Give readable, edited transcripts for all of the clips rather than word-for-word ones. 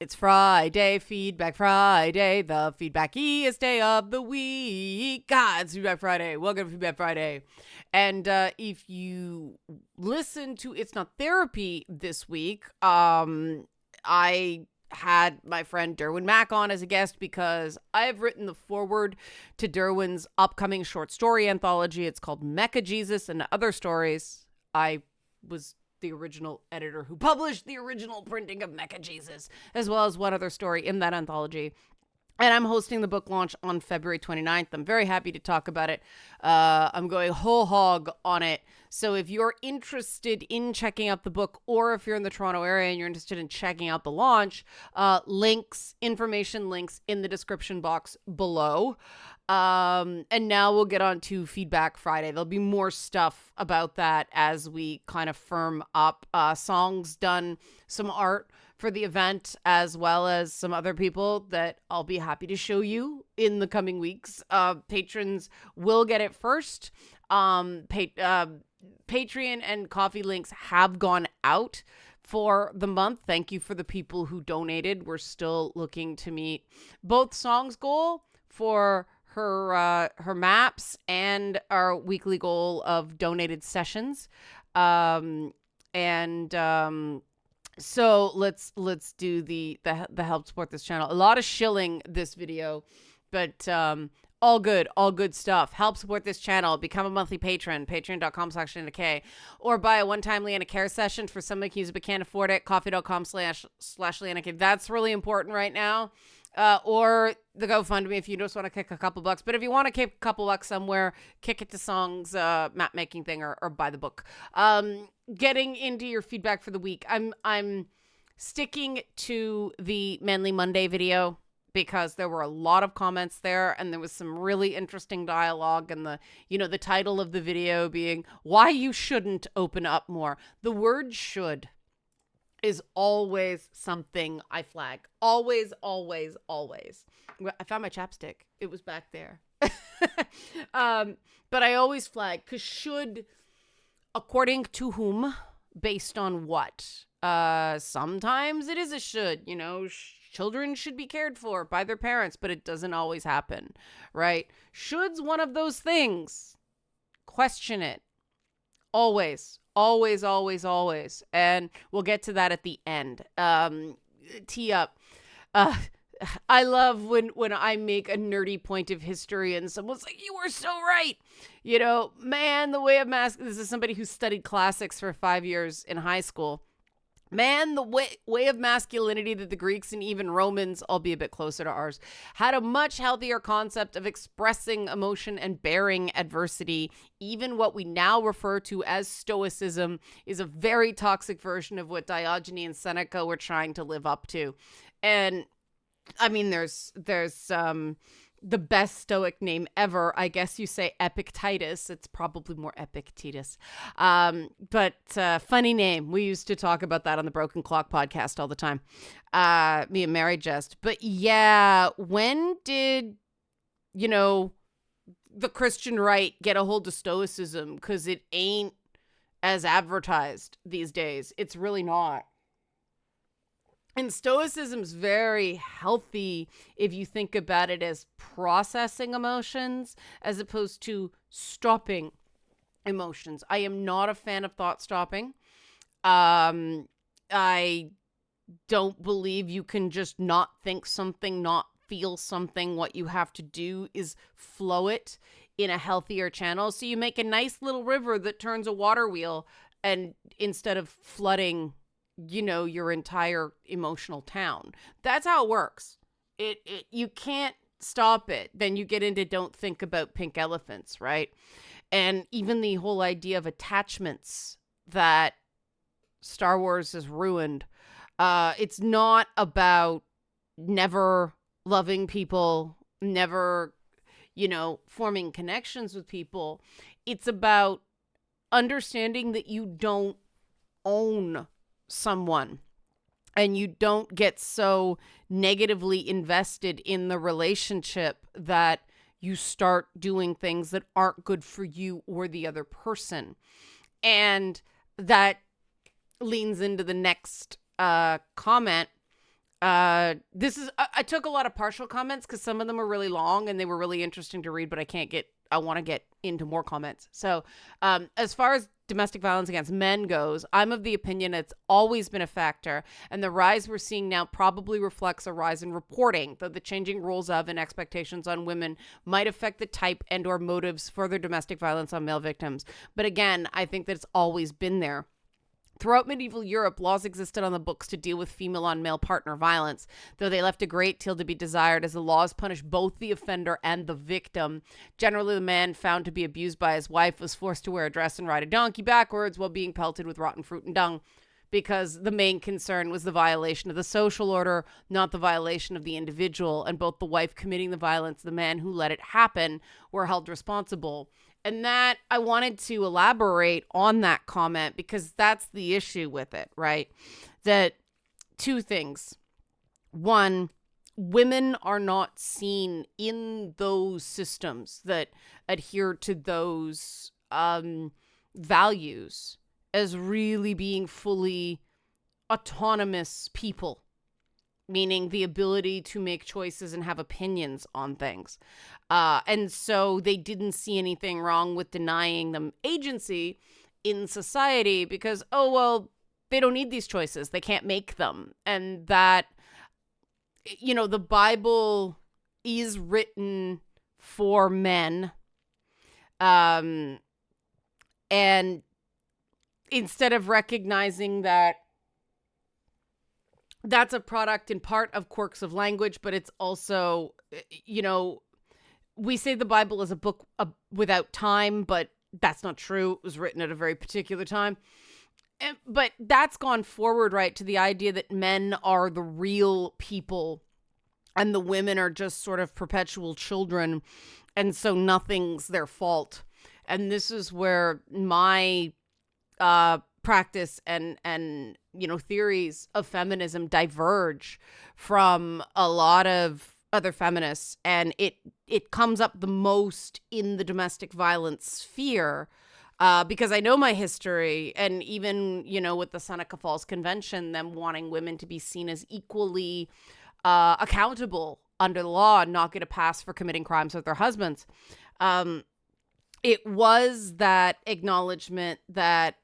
It's Friday, Feedback Friday, the feedbackiest day of the week. God, it's Feedback Friday. Welcome to Feedback Friday. And if you listen to It's Not Therapy this week, I had my friend Derwin Mack on as a guest because I have written the foreword to Derwin's upcoming short story anthology. It's called Mecha-Jesus and Other Stories. I was the original editor who published the original printing of Mecha-Jesus, as well as one other story in that anthology. And I'm hosting the book launch on February 29th. I'm very happy to talk about it. I'm going whole hog on it. So if you're interested in checking out the book, or if you're in the Toronto area and you're interested in checking out the launch, information links in the description box below. And now we'll get on to Feedback Friday. There'll be more stuff about that as we kind of firm up. Songs done, some art for the event, as well as some other people that I'll be happy to show you in the coming weeks. Patrons will get it first. Patreon and coffee links have gone out for the month. Thank you for the people who donated. We're still looking to meet both Song's goal for her maps and our weekly goal of donated sessions. So let's do the help support this channel. A lot of shilling this video, but all good stuff. Help support this channel. Become a monthly patron, patreon.com/LeannaK, or buy a one-time Leanna Care session for somebody who can use it but can't afford it. Coffee.com/LeannaK. That's really important right now. Or the GoFundMe if you just want to kick a couple bucks. But if you want to kick a couple bucks somewhere, kick it to Song's map making thing, or buy the book. Getting into your feedback for the week, I'm sticking to the Manly Monday video because there were a lot of comments there, and there was some really interesting dialogue, and the title of the video being why you shouldn't open up more. The word should is always something I flag. Always. I found my chapstick. It was back there. But I always flag, because should, according to whom, based on what? Sometimes it is a should, children should be cared for by their parents, but it doesn't always happen, right? Should's one of those things. Question it. Always. And we'll get to that at the end. Tee up. I love when I make a nerdy point of history and someone's like, you were so right. Man, the way of this is somebody who studied classics for 5 years in high school. Man, the way of masculinity that the Greeks and even Romans, I'll be a bit closer to ours, had a much healthier concept of expressing emotion and bearing adversity. Even what we now refer to as stoicism is a very toxic version of what Diogenes and Seneca were trying to live up to. And I mean, there's the best Stoic name ever. I guess you say Epictetus. It's probably more Epictetus. But funny name. We used to talk about that on the Broken Clock podcast all the time. Me and Mary just. But yeah, when did, the Christian right get a hold of Stoicism? Because it ain't as advertised these days. It's really not. And Stoicism's very healthy if you think about it as processing emotions as opposed to stopping emotions. I am not a fan of thought stopping. I don't believe you can just not think something, not feel something. What you have to do is flow it in a healthier channel. So you make a nice little river that turns a water wheel, and instead of flooding your entire emotional town. That's how it works. You can't stop it. Then you get into don't think about pink elephants, right? And even the whole idea of attachments that Star Wars has ruined. It's not about never loving people, never, forming connections with people. It's about understanding that you don't own someone, and you don't get so negatively invested in the relationship that you start doing things that aren't good for you or the other person. And that leans into the next comment I took a lot of partial comments because some of them were really long and they were really interesting to read, but I want to get into more comments. So, as far as domestic violence against men goes, I'm of the opinion it's always been a factor, and the rise we're seeing now probably reflects a rise in reporting, though the changing rules of and expectations on women might affect the type and or motives for their domestic violence on male victims. But again, I think that it's always been there. Throughout medieval Europe, laws existed on the books to deal with female on male partner violence, though they left a great deal to be desired as the laws punished both the offender and the victim. Generally, the man found to be abused by his wife was forced to wear a dress and ride a donkey backwards while being pelted with rotten fruit and dung, because the main concern was the violation of the social order, not the violation of the individual, and both the wife committing the violence and the man who let it happen were held responsible. And that, I wanted to elaborate on that comment because that's the issue with it, right? That two things. One, women are not seen in those systems that adhere to those values as really being fully autonomous people, meaning the ability to make choices and have opinions on things. And so they didn't see anything wrong with denying them agency in society because, oh, well, they don't need these choices. They can't make them. And that, you know, the Bible is written for men. And instead of recognizing that that's a product in part of quirks of language, but it's also, you know, we say the Bible is a book without time, but that's not true. It was written at a very particular time. But that's gone forward, right, to the idea that men are the real people and the women are just sort of perpetual children. And so nothing's their fault. And this is where my practice and you know, theories of feminism diverge from a lot of other feminists, and it comes up the most in the domestic violence sphere, because I know my history, and even, you know, with the Seneca Falls Convention, them wanting women to be seen as equally accountable under the law and not get a pass for committing crimes with their husbands. It was that acknowledgement that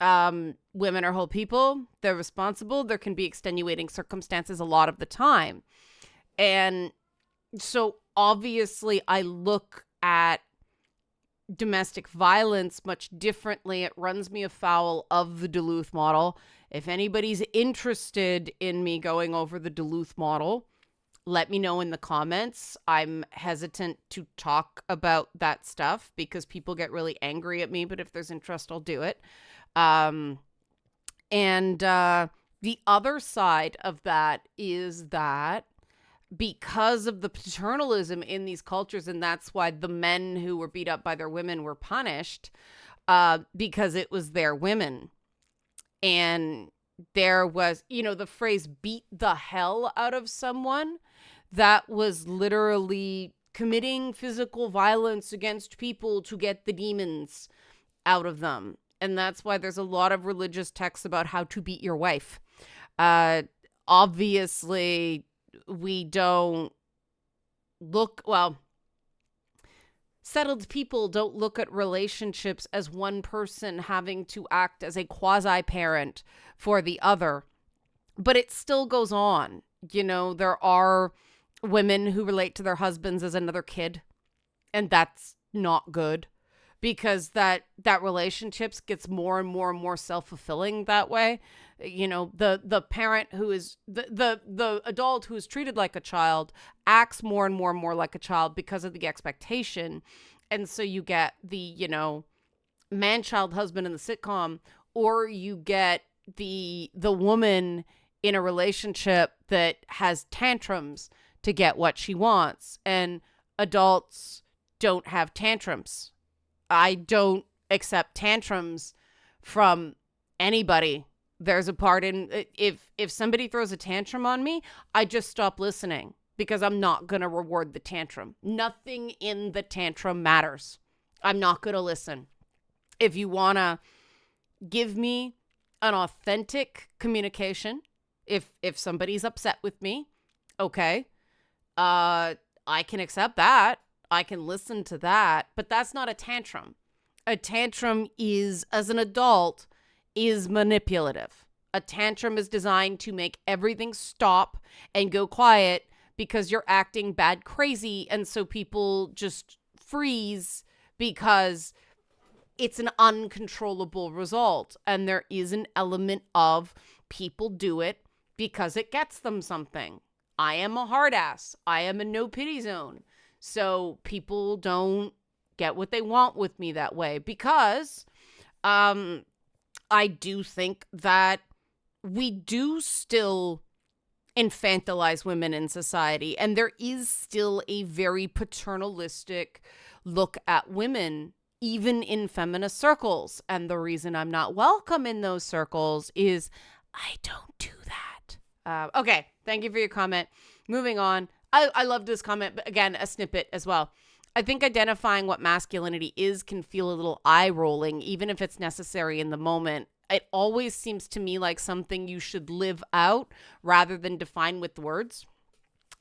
women are whole people, they're responsible, there can be extenuating circumstances a lot of the time. And so obviously I look at domestic violence much differently. It runs me afoul of the Duluth model. If anybody's interested in me going over the Duluth model, let me know in the comments. I'm hesitant to talk about that stuff because people get really angry at me, but if there's interest, I'll do it. The other side of that is that because of the paternalism in these cultures, and that's why the men who were beat up by their women were punished, because it was their women. And there was, you know, the phrase beat the hell out of someone, that was literally committing physical violence against people to get the demons out of them. And that's why there's a lot of religious texts about how to beat your wife. Obviously, we don't settled people don't look at relationships as one person having to act as a quasi-parent for the other. But it still goes on. You know, there are women who relate to their husbands as another kid, and that's not good. Because that relationships gets more and more and more self-fulfilling that way. You know, the parent who is the adult who is treated like a child acts more and more and more like a child because of the expectation. And so you get the, you know, man-child husband in the sitcom, or you get the woman in a relationship that has tantrums to get what she wants. And adults don't have tantrums. I don't accept tantrums from anybody. There's a part in, if somebody throws a tantrum on me, I just stop listening because I'm not going to reward the tantrum. Nothing in the tantrum matters. I'm not going to listen. If you want to give me an authentic communication, If somebody's upset with me, okay, I can accept that. I can listen to that, but that's not a tantrum. A tantrum is, as an adult, is manipulative. A tantrum is designed to make everything stop and go quiet because you're acting bad crazy, and so people just freeze because it's an uncontrollable result. And there is an element of people do it because it gets them something. I am a hard ass. I am a no pity zone. So people don't get what they want with me that way because I do think that we do still infantilize women in society, and there is still a very paternalistic look at women, even in feminist circles. And the reason I'm not welcome in those circles is I don't do that. Okay, thank you for your comment. Moving on. I love this comment, but again, a snippet as well. I think identifying what masculinity is can feel a little eye-rolling, even if it's necessary in the moment. It always seems to me like something you should live out rather than define with words.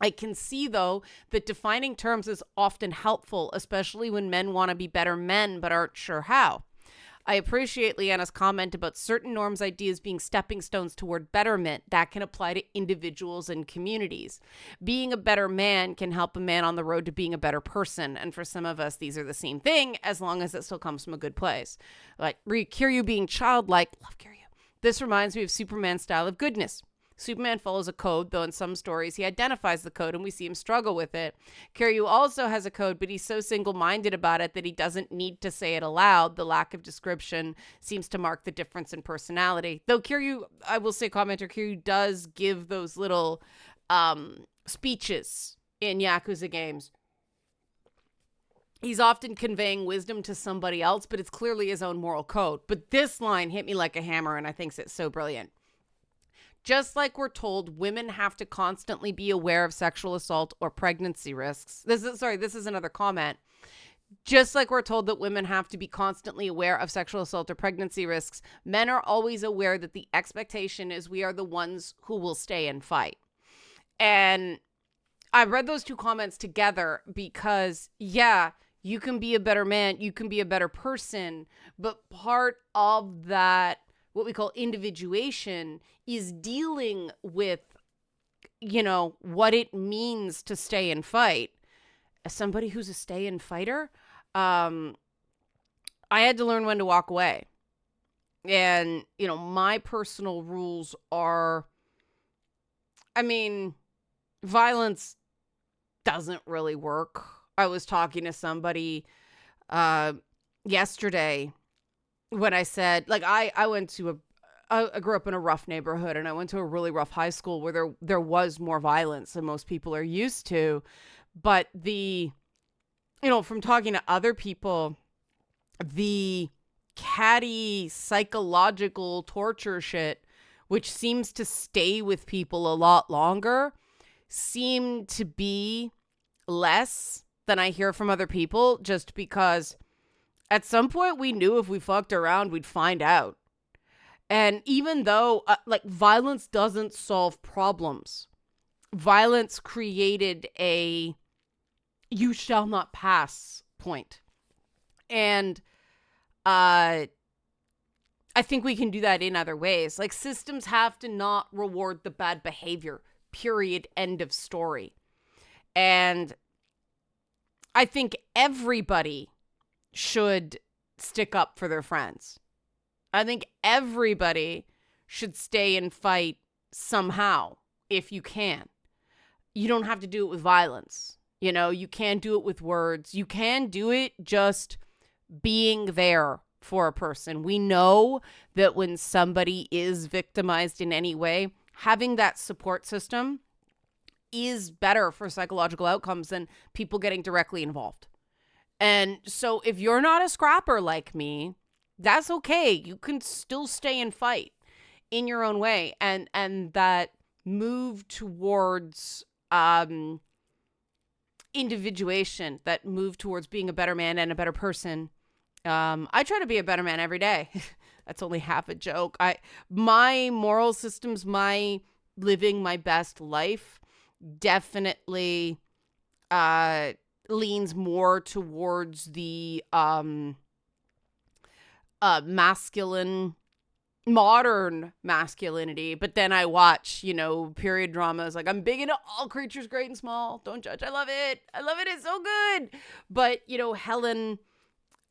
I can see, though, that defining terms is often helpful, especially when men want to be better men but aren't sure how. I appreciate Leanna's comment about certain norms ideas being stepping stones toward betterment that can apply to individuals and communities. Being a better man can help a man on the road to being a better person. And for some of us, these are the same thing as long as it still comes from a good place. Like Kiryu being childlike. Love Kiryu. This reminds me of Superman's style of goodness. Superman follows a code, though in some stories he identifies the code and we see him struggle with it. Kiryu also has a code, but he's so single-minded about it that he doesn't need to say it aloud. The lack of description seems to mark the difference in personality. Though Kiryu, I will say, commenter, Kiryu does give those little speeches in Yakuza games. He's often conveying wisdom to somebody else, but it's clearly his own moral code. But this line hit me like a hammer, and I think it's so brilliant. Just like we're told women have to constantly be aware of sexual assault or pregnancy risks. This is another comment. Just like we're told that women have to be constantly aware of sexual assault or pregnancy risks, men are always aware that the expectation is we are the ones who will stay and fight. And I read those two comments together because, yeah, you can be a better man, you can be a better person, but part of that, what we call individuation, is dealing with, what it means to stay and fight. As somebody who's a stay and fighter, I had to learn when to walk away. And, my personal rules are, violence doesn't really work. I was talking to somebody yesterday when I said, I grew up in a rough neighborhood, and I went to a really rough high school where there was more violence than most people are used to. But from talking to other people, the catty psychological torture shit, which seems to stay with people a lot longer, seemed to be less than I hear from other people, just because at some point we knew if we fucked around, we'd find out. And even though, violence doesn't solve problems, violence created a you shall not pass point. And I think we can do that in other ways. Like, systems have to not reward the bad behavior, period, end of story. And I think everybody should stick up for their friends. I think everybody should stay and fight somehow, if you can. You don't have to do it with violence. You can do it with words. You can do it just being there for a person. We know that when somebody is victimized in any way, having that support system is better for psychological outcomes than people getting directly involved. And so if you're not a scrapper like me, that's okay. You can still stay and fight in your own way. And that move towards individuation, that move towards being a better man and a better person. I try to be a better man every day. That's only half a joke. My moral systems, my living my best life definitely leans more towards the masculine, modern masculinity. But then I watch, period dramas. Like, I'm big into all creatures great and small. Don't judge. I love it. It's so good. But, Helen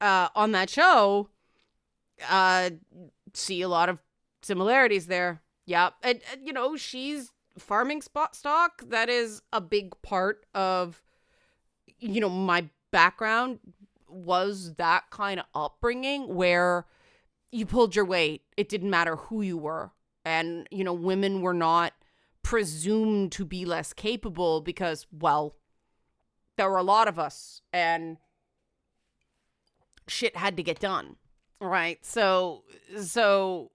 on that show, see a lot of similarities there. Yeah. And she's farming stock. That is a big part of, my background was that kind of upbringing where you pulled your weight. It didn't matter who you were. And, women were not presumed to be less capable because, well, there were a lot of us and shit had to get done. Right. So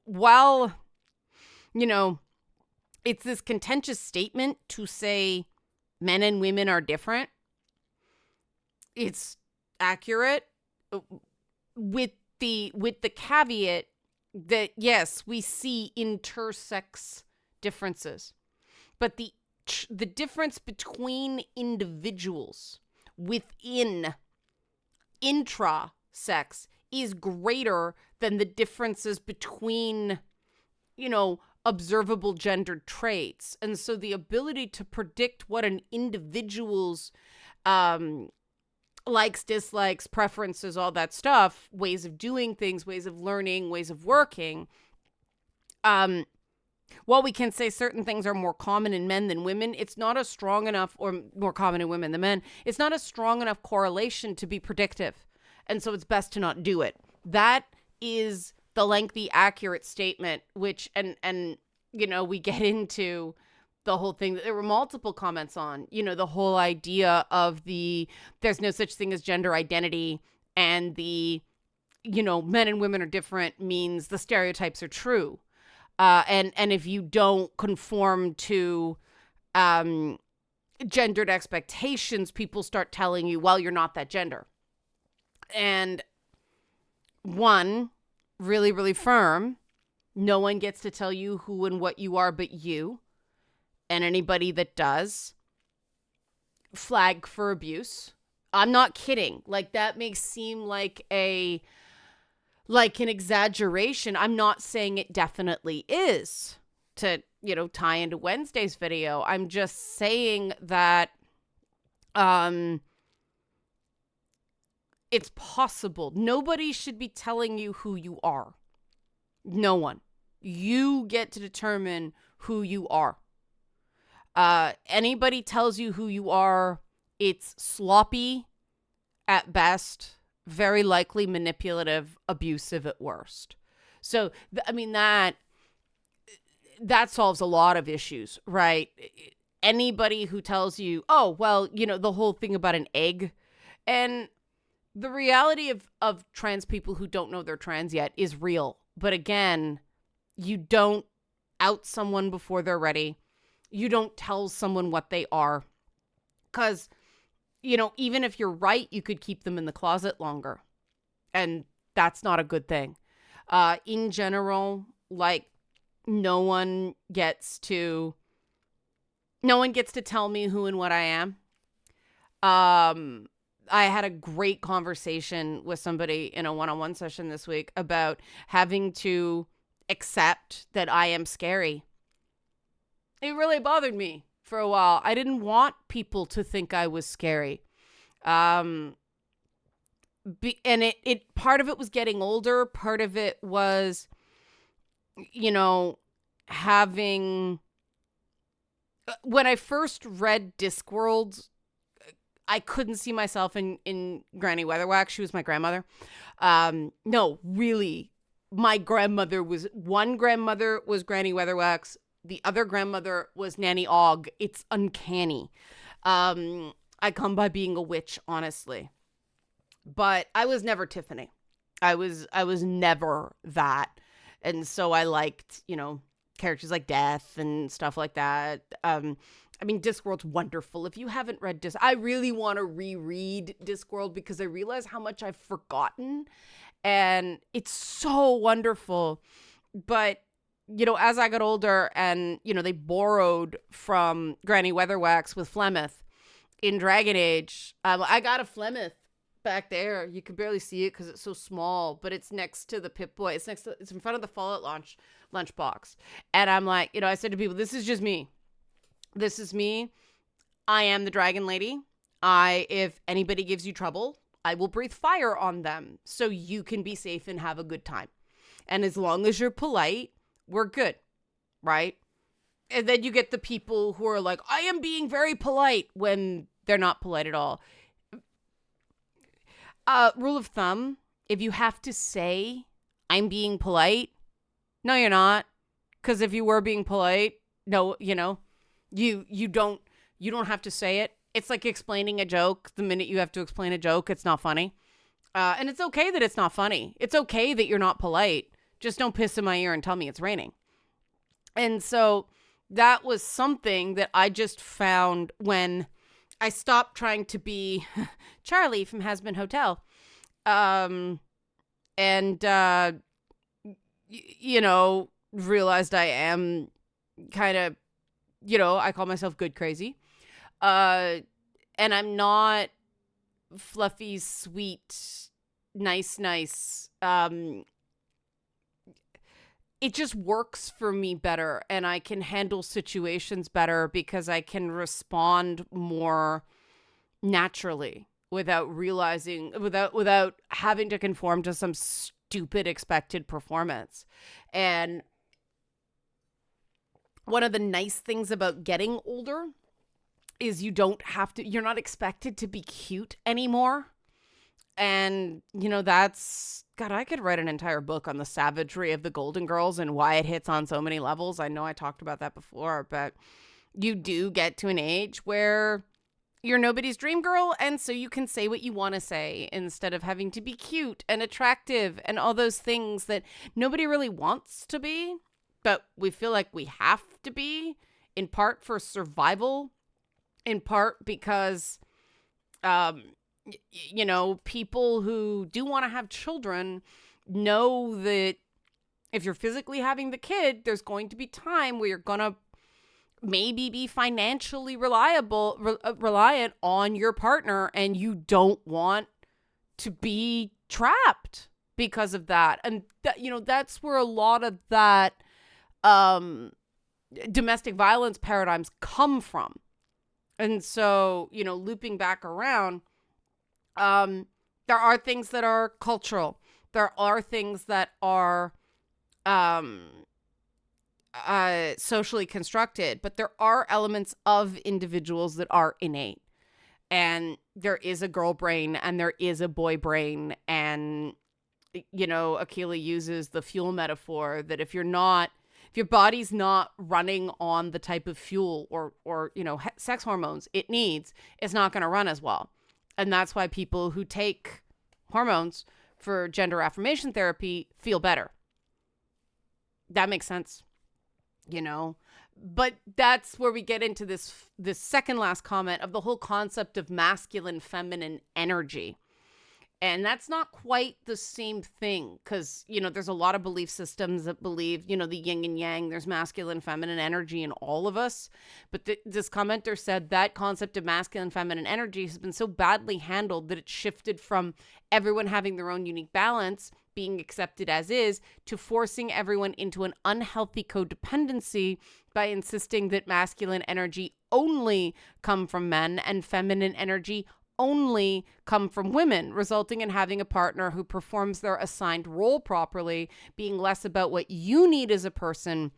while, it's this contentious statement to say men and women are different, it's accurate with the caveat that, yes, we see intersex differences, but the difference between individuals within intra-sex is greater than the differences between, observable gendered traits. And so the ability to predict what an individual's likes, dislikes, preferences, all that stuff, ways of doing things, ways of learning, ways of working. While we can say certain things are more common in men than women, it's not a strong enough, or more common in women than men, it's not a strong enough correlation to be predictive. And so it's best to not do it. That is the lengthy, accurate statement, which, and we get into the whole thing that there were multiple comments on, the whole idea of there's no such thing as gender identity, and men and women are different means the stereotypes are true. And if you don't conform to gendered expectations, people start telling you, well, you're not that gender. And one, really, really firm, no one gets to tell you who and what you are but you. And anybody that does, flag for abuse. I'm not kidding. Like, that may seem like an exaggeration. I'm not saying it definitely is, to, tie into Wednesday's video. I'm just saying that it's possible. Nobody should be telling you who you are. No one. You get to determine who you are. Anybody tells you who you are, it's sloppy at best, very likely manipulative, abusive at worst. So, that solves a lot of issues, right? Anybody who tells you, oh, well, the whole thing about an egg, and the reality of trans people who don't know they're trans yet is real. But again, you don't out someone before they're ready. You don't tell someone what they are. Because, even if you're right, you could keep them in the closet longer. And that's not a good thing. In general, no one gets to tell me who and what I am. I had a great conversation with somebody in a one-on-one session this week about having to accept that I am scary. It really bothered me for a while. I didn't want people to think I was scary. And it part of it was getting older. Part of it was, having, when I first read Discworld, I couldn't see myself in Granny Weatherwax. She was my grandmother. No, really. My grandmother was Granny Weatherwax. The other grandmother was Nanny Og. It's uncanny. I come by being a witch, honestly. But I was never Tiffany. I was never that. And so I liked, characters like Death and stuff like that. Discworld's wonderful. If you haven't read I really want to reread Discworld because I realize how much I've forgotten. And it's so wonderful. But, as I got older and, they borrowed from Granny Weatherwax with Flemeth in Dragon Age, I got a Flemeth back there. You can barely see it because it's so small, but it's next to the Pip-Boy. It's in front of the Fallout lunchbox. And I'm like, I said to people, this is just me. This is me. I am the Dragon Lady. If anybody gives you trouble, I will breathe fire on them so you can be safe and have a good time. And as long as you're polite, we're good, right? And then you get the people who are like, I am being very polite when they're not polite at all. Rule of thumb, if you have to say, I'm being polite, no, you're not. Because if you were being polite, no, you don't have to say it. It's like explaining a joke. The minute you have to explain a joke, it's not funny. And it's okay that it's not funny. It's okay that you're not polite. Just don't piss in my ear and tell me it's raining. And so that was something that I just found when I stopped trying to be Charlie from Has Been Hotel. Realized I am kind of, I call myself good crazy. And I'm not fluffy, sweet, nice. It just works for me better, and I can handle situations better because I can respond more naturally without having to conform to some stupid expected performance. And one of the nice things about getting older is you're not expected to be cute anymore. And, God, I could write an entire book on the savagery of the Golden Girls and why it hits on so many levels. I know I talked about that before, but you do get to an age where you're nobody's dream girl, and so you can say what you want to say instead of having to be cute and attractive and all those things that nobody really wants to be, but we feel like we have to be, in part for survival, in part because people who do want to have children know that if you're physically having the kid, there's going to be time where you're going to maybe be financially reliant on your partner, and you don't want to be trapped because of that. And that's where a lot of that domestic violence paradigms come from. And so, looping back around, there are things that are cultural. There are things that are socially constructed, but there are elements of individuals that are innate. And there is a girl brain and there is a boy brain. And, Akila uses the fuel metaphor that if your body's not running on the type of fuel or sex hormones it needs, it's not going to run as well. And that's why people who take hormones for gender affirmation therapy feel better. That makes sense, But that's where we get into this second last comment of the whole concept of masculine, feminine energy. And that's not quite the same thing because, there's a lot of belief systems that believe, the yin and yang, there's masculine, feminine energy in all of us. But this commenter said that concept of masculine, feminine energy has been so badly handled that it shifted from everyone having their own unique balance, being accepted as is, to forcing everyone into an unhealthy codependency by insisting that masculine energy only come from men and feminine energy only come from women, resulting in having a partner who performs their assigned role properly, being less about what you need as a person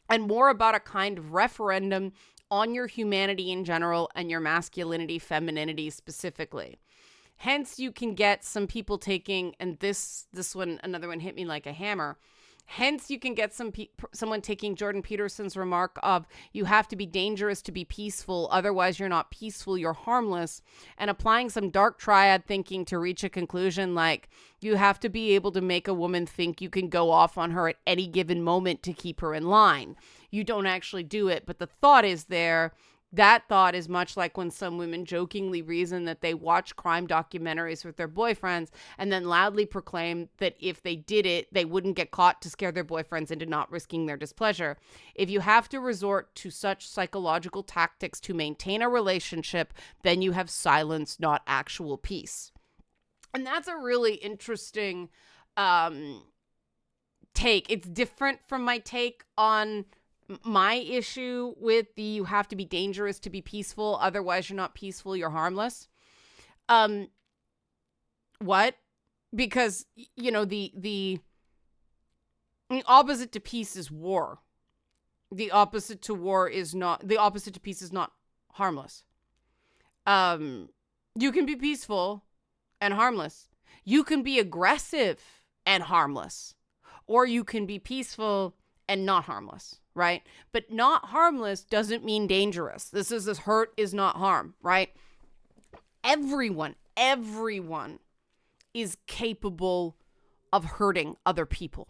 and more about a kind of referendum on your humanity in general and your masculinity, femininity specifically. Hence, you can get some people taking, and this one, another one hit me like a hammer. Hence, you can get someone taking Jordan Peterson's remark of you have to be dangerous to be peaceful, otherwise you're not peaceful, you're harmless, and applying some dark triad thinking to reach a conclusion like you have to be able to make a woman think you can go off on her at any given moment to keep her in line. You don't actually do it, but the thought is there. That thought is much like when some women jokingly reason that they watch crime documentaries with their boyfriends and then loudly proclaim that if they did it, they wouldn't get caught to scare their boyfriends into not risking their displeasure. If you have to resort to such psychological tactics to maintain a relationship, then you have silence, not actual peace. And that's a really interesting take. It's different from my take on my issue with the you have to be dangerous to be peaceful, otherwise you're not peaceful, you're harmless. What? Because the opposite to peace is war. The opposite to peace is not harmless. You can be peaceful and harmless. You can be aggressive and harmless, or you can be peaceful and not harmless. Right? But not harmless doesn't mean dangerous. This hurt is not harm, right? Everyone is capable of hurting other people.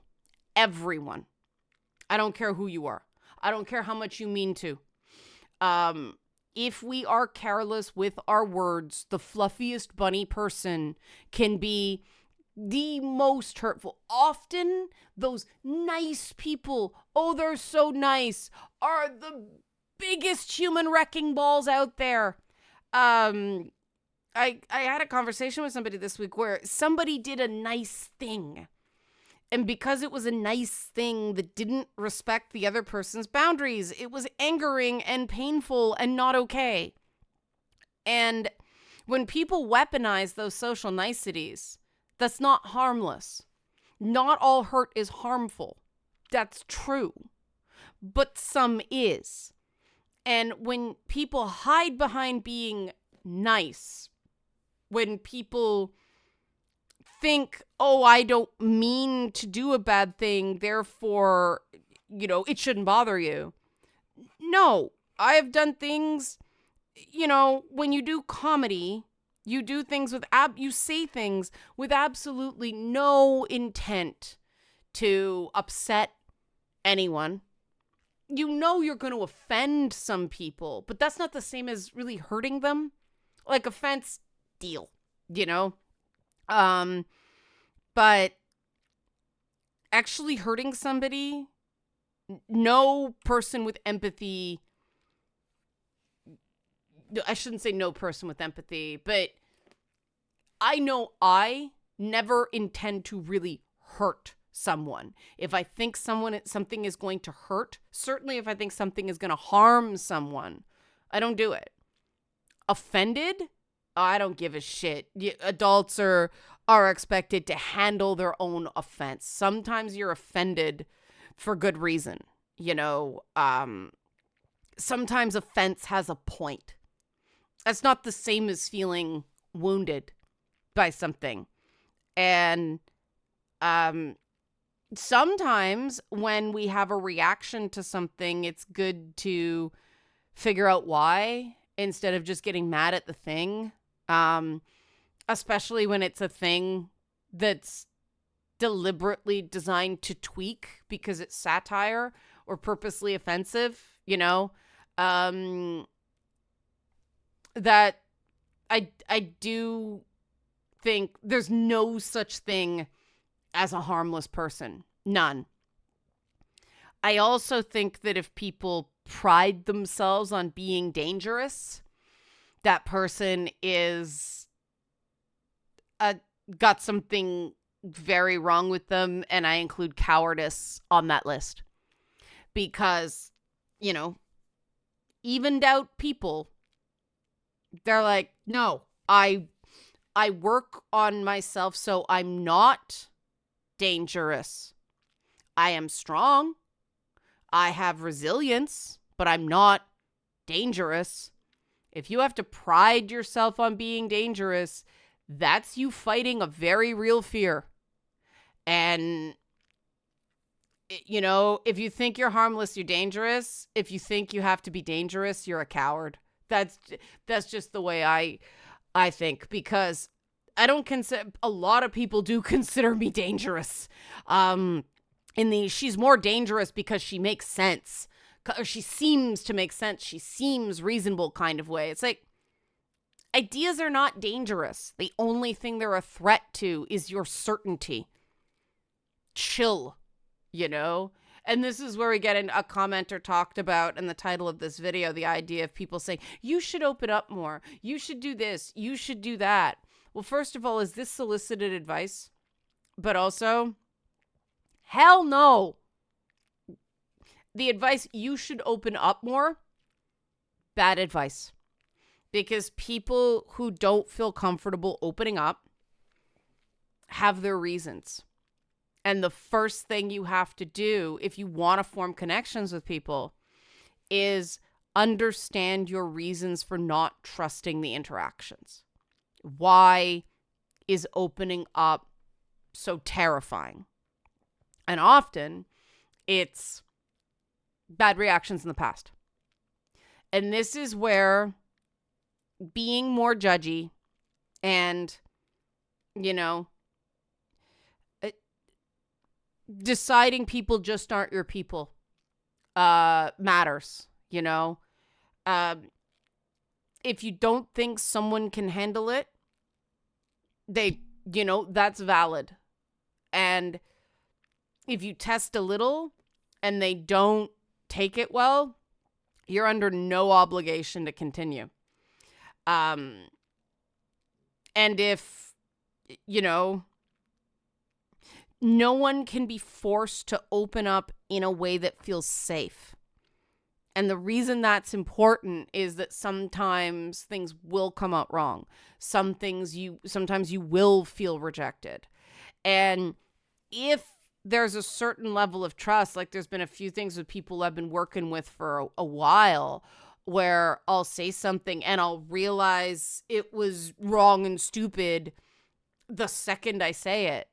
Everyone. I don't care who you are. I don't care how much you mean to. If we are careless with our words, the fluffiest bunny person can be the most hurtful. Often those nice people, oh, they're so nice, are the biggest human wrecking balls out there. I had a conversation with somebody this week where somebody did a nice thing. And because it was a nice thing that didn't respect the other person's boundaries, it was angering and painful and not okay. And when people weaponize those social niceties, that's not harmless. Not all hurt is harmful. That's true. But some is. And when people hide behind being nice, when people think, oh, I don't mean to do a bad thing, therefore, it shouldn't bother you. No, I have done things, when you do comedy, you do things you say things with absolutely no intent to upset anyone. You're going to offend some people, but that's not the same as really hurting them. Like, offense, deal, but actually hurting somebody, no person with empathy, I shouldn't say no person with empathy, but I know I never intend to really hurt someone. If I think something is going to hurt, certainly if I think something is going to harm someone, I don't do it. Offended? I don't give a shit. Adults are expected to handle their own offense. Sometimes you're offended for good reason. Sometimes offense has a point. That's not the same as feeling wounded by something. And sometimes when we have a reaction to something, it's good to figure out why instead of just getting mad at the thing. Especially when it's a thing that's deliberately designed to tweak because it's satire or purposely offensive, that I do think there's no such thing as a harmless person. None. I also think that if people pride themselves on being dangerous, that person is got something very wrong with them, and I include cowardice on that list. Because, evened out people, they're like, no, I work on myself so I'm not dangerous. I am strong. I have resilience, but I'm not dangerous. If you have to pride yourself on being dangerous, that's you fighting a very real fear. And, if you think you're harmless, you're dangerous. If you think you have to be dangerous, you're a coward. That's just the way I think, because I don't consider, a lot of people do consider me dangerous. She's more dangerous because she makes sense or she seems to make sense, she seems reasonable kind of way. It's like, ideas are not dangerous. The only thing they're a threat to is your certainty. Chill, you know? And this is where we get in. A commenter talked about in the title of this video, the idea of people saying, you should open up more. You should do this. You should do that. Well, first of all, is this solicited advice? But also, hell no. The advice, you should open up more, bad advice. Because people who don't feel comfortable opening up have their reasons. And the first thing you have to do if you want to form connections with people is understand your reasons for not trusting the interactions. Why is opening up so terrifying? And often it's bad reactions in the past. And this is where being more judgy and, you know, deciding people just aren't your people matters, you know. If you don't think someone can handle it, that's valid. And if you test a little and they don't take it well, you're under no obligation to continue. And if, no one can be forced to open up in a way that feels safe. And the reason that's important is that sometimes things will come out wrong. Sometimes you will feel rejected. And if there's a certain level of trust, like there's been a few things with people I've been working with for a while where I'll say something and I'll realize it was wrong and stupid the second I say it.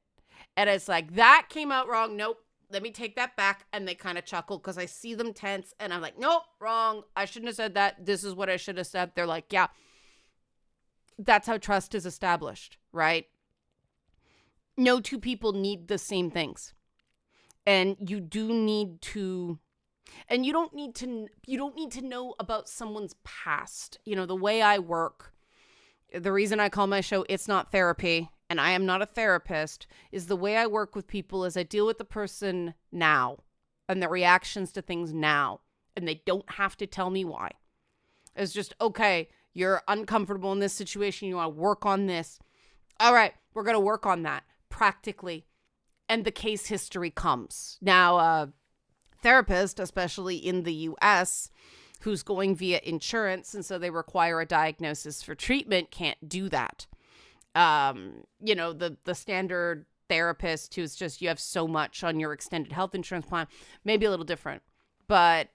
And it's like, that came out wrong. Nope. Let me take that back. And they kind of chuckle because I see them tense and I'm like, nope, wrong. I shouldn't have said that. This is what I should have said. They're like, yeah. That's how trust is established, right? No two people need the same things. And you do need to, and you don't need to know about someone's past. You know, the way I work, the reason I call my show It's Not Therapy, and I am not a therapist, is the way I work with people is I deal with the person now and the reactions to things now. And they don't have to tell me why. It's just, okay, you're uncomfortable in this situation. You want to work on this. All right, we're going to work on that practically. And the case history comes. Now, a therapist, especially in the US, who's going via insurance, and so they require a diagnosis for treatment, can't do that. The standard therapist who's just, you have so much on your extended health insurance plan, maybe a little different. But,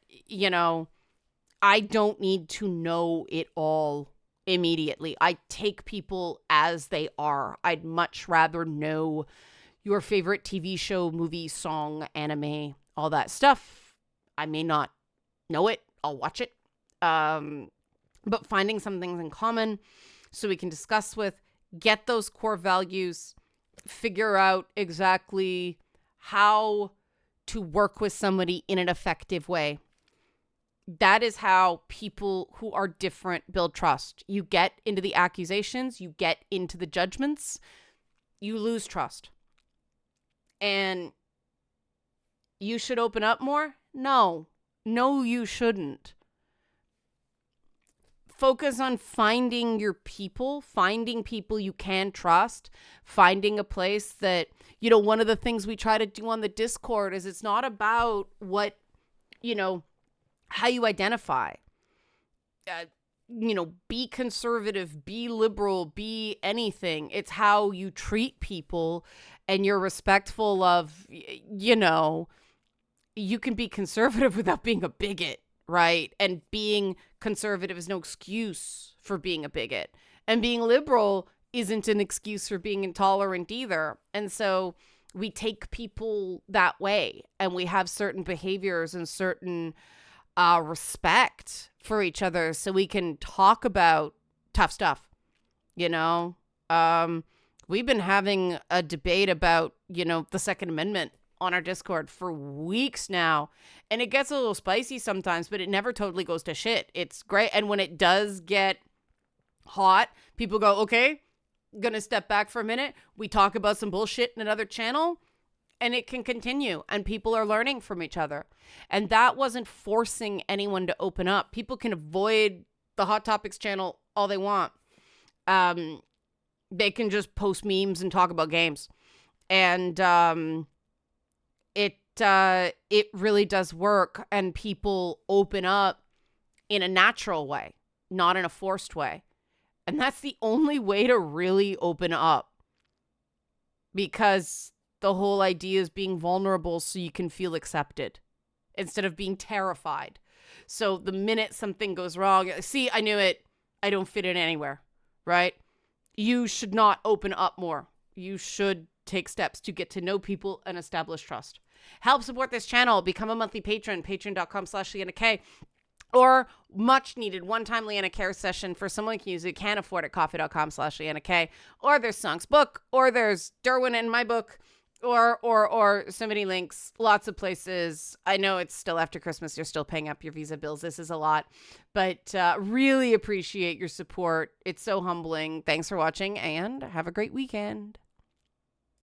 I don't need to know it all immediately. I take people as they are. I'd much rather know your favorite TV show, movie, song, anime, all that stuff. I may not know it. I'll watch it. But finding some things in common so we can discuss with, get those core values, figure out exactly how to work with somebody in an effective way. That is how people who are different build trust. You get into the accusations, you get into the judgments, you lose trust. And you should open up more? No, you shouldn't. Focus on finding your people, finding people you can trust, finding a place that, one of the things we try to do on the Discord is it's not about what, how you identify. Be conservative, be liberal, be anything. It's how you treat people and you're respectful of, you can be conservative without being a bigot. Right? And being conservative is no excuse for being a bigot. And being liberal isn't an excuse for being intolerant either. And so we take people that way and we have certain behaviors and certain respect for each other so we can talk about tough stuff. We've been having a debate about, the Second Amendment on our Discord for weeks now. And it gets a little spicy sometimes, but it never totally goes to shit. It's great. And when it does get hot, people go, okay, gonna step back for a minute. We talk about some bullshit in another channel, and it can continue. And people are learning from each other. And that wasn't forcing anyone to open up. People can avoid the Hot Topics channel all they want. They can just post memes and talk about games. And it really does work, and people open up in a natural way, not in a forced way. And that's the only way to really open up, because the whole idea is being vulnerable so you can feel accepted instead of being terrified. So the minute something goes wrong, see, I knew it, I don't fit in anywhere, right? You should not open up more. You should take steps to get to know people and establish trust. Help support this channel. Become a monthly patron, patreon.com/Leanna K. Or much needed one-time Leanna Care session for someone who can't afford it, coffee.com/Leanna K. Or there's Song's book, or there's Derwin and my book, or so many links, lots of places. I know it's still after Christmas. You're still paying up your Visa bills. This is a lot, but really appreciate your support. It's so humbling. Thanks for watching, and have a great weekend.